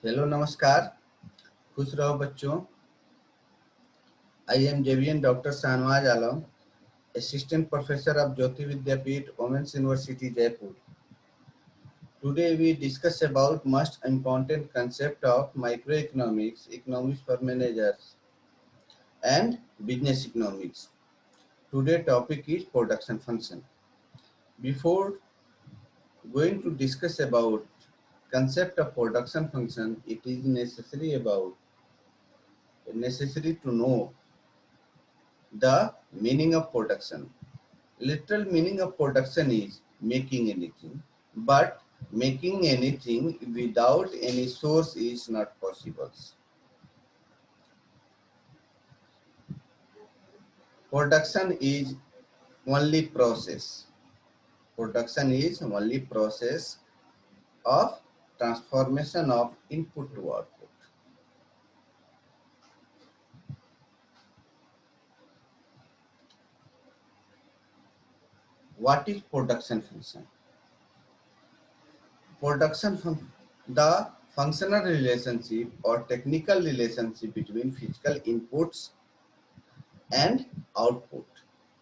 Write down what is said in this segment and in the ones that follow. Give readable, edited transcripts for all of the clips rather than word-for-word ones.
Hello नमस्कार। खुश रहो बच्चों। I am JVN doctor Shahnawaz Alam, assistant professor of Jyoti Vidyapeeth, Women's University Jaipur. Today we discuss about most important concept of microeconomics, economics for managers, and business economics. Today topic is production function. Before going to discuss about concept of production function, it is necessary to know the meaning of production. Literal meaning of production is making anything, but making anything without any source is not possible. Production is only process. Production is only process of transformation of input to output. What is production function? The functional relationship or technical relationship between physical inputs and output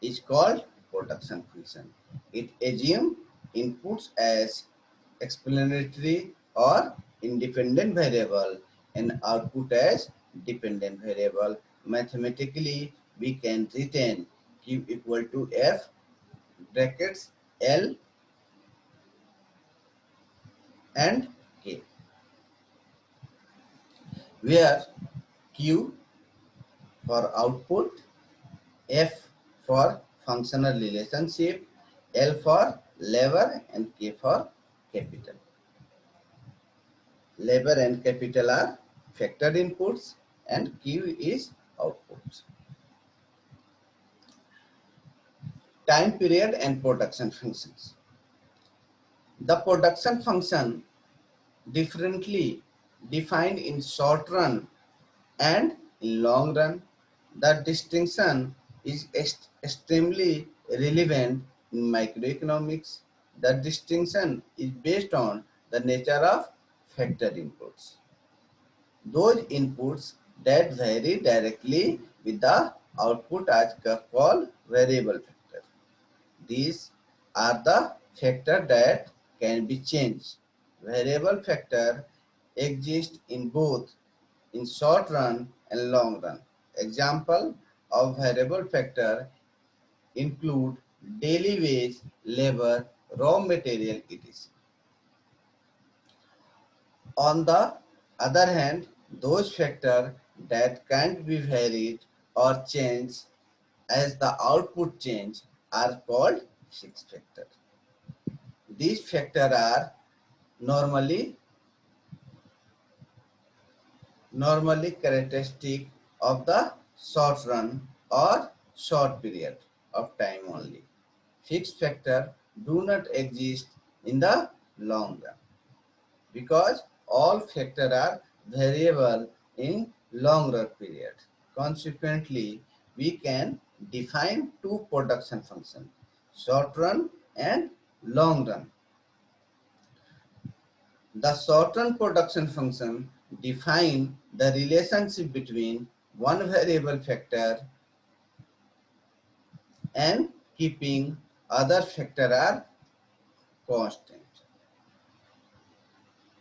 is called production function. It assumes inputs as explanatory or independent variable and output as dependent variable. Mathematically, we can retain Q equal to F brackets L and K, where Q for output, F for functional relationship, L for labor, and K for capital. Labor and capital are factored inputs and Q is outputs. Time period and production functions. The production function differently defined in short run and in long run. The distinction is extremely relevant in microeconomics. The distinction is based on the nature of factor inputs. Those inputs that vary directly with the output are called variable factor. These are the factors that can be changed. Variable factor exist in both in short run and long run. Example of variable factor include daily wage, labor, raw material, etc. On the other hand, those factors that can't be varied or changed as the output change are called fixed factor. These factors are normally characteristic of the short run or short period of time only. Fixed factor do not exist in the long run because all factors are variable in long run period. Consequently, we can define two production functions, short run and long run. The short-run production function defines the relationship between one variable factor and keeping other factor are constant.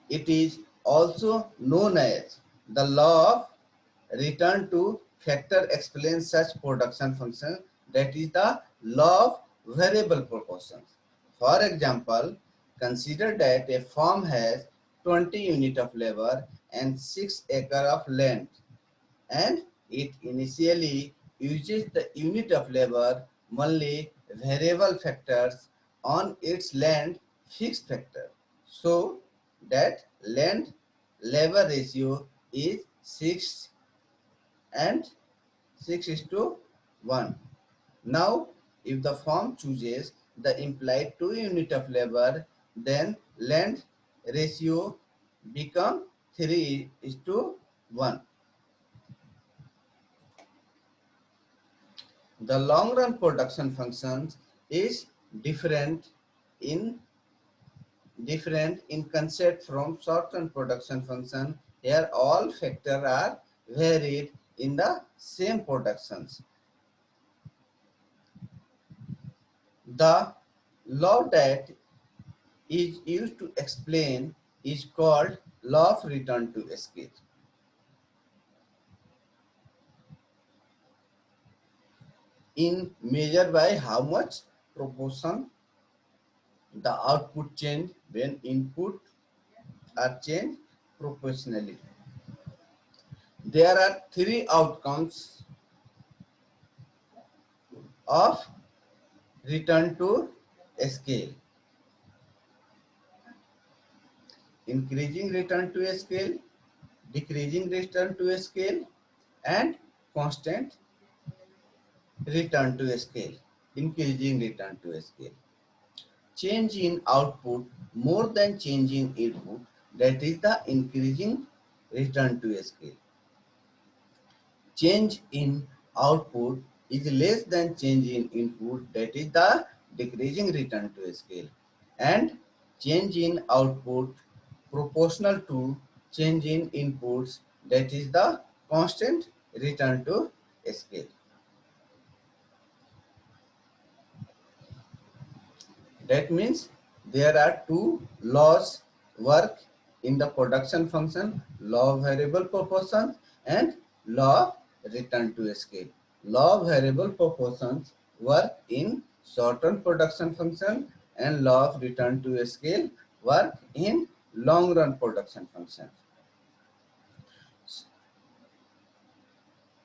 It is also known as the law of return to factor explains such production function, that is the law of variable proportions. For example, consider that a farm has 20 units of labor and 6 acres of land, and it initially uses the unit of labor only variable factors on its land fixed factor, so that land labor ratio is 6 and 6 is to 1. Now, if the firm chooses the implied 2 unit of labor, then land ratio become 3 is to 1. The long run production functions is different in different in concept from short-run production function. Here all factors are varied in the same productions. The law that is used to explain is called law of return to scale. In measure by how much proportion the output change when input are changed proportionally. There are three outcomes of return to scale: increasing return to scale, decreasing return to scale, and constant return to scale, increasing return to scale. Change in output more than change in input, that is the increasing return to scale. Change in output is less than change in input, that is the decreasing return to scale. And change in output proportional to change in inputs, that is the constant return to scale. That means there are two laws work in the production function: law of variable proportions and law of return to scale. Law of variable proportions work in short-run production function, and law of return to scale work in long-run production function.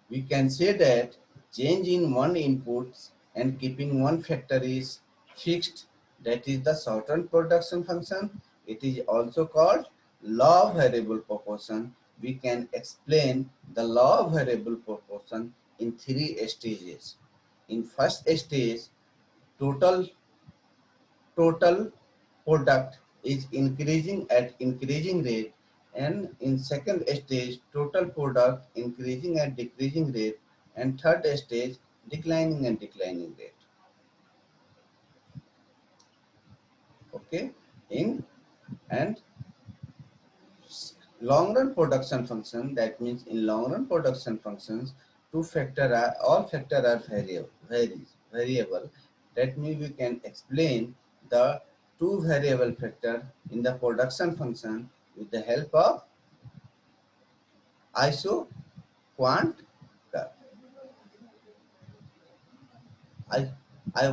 We can say that change in one input and keeping one factor is fixed, that is the short-run production function. It is also called law of variable proportion. We can explain the law of variable proportion in three stages. In first stage, total product is increasing at increasing rate, and in second stage total product increasing at decreasing rate, and third stage declining and declining rate. Okay, in and long run production function, that means in long run production functions all factor are variable. That means we can explain the two variable factor in the production function with the help of isoquant curve.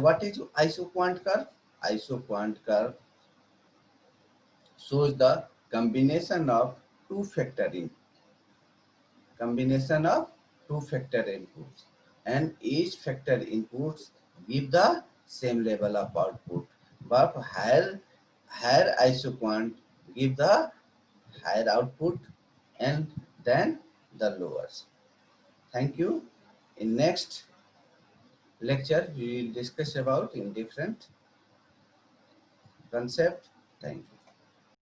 What is isoquant curve? Isoquant curve shows the combination of two factor inputs, and each factor inputs give the same level of output, but higher isoquant give the higher output and then the lowers. Thank you. In next lecture we will discuss about in different concept. Thank you.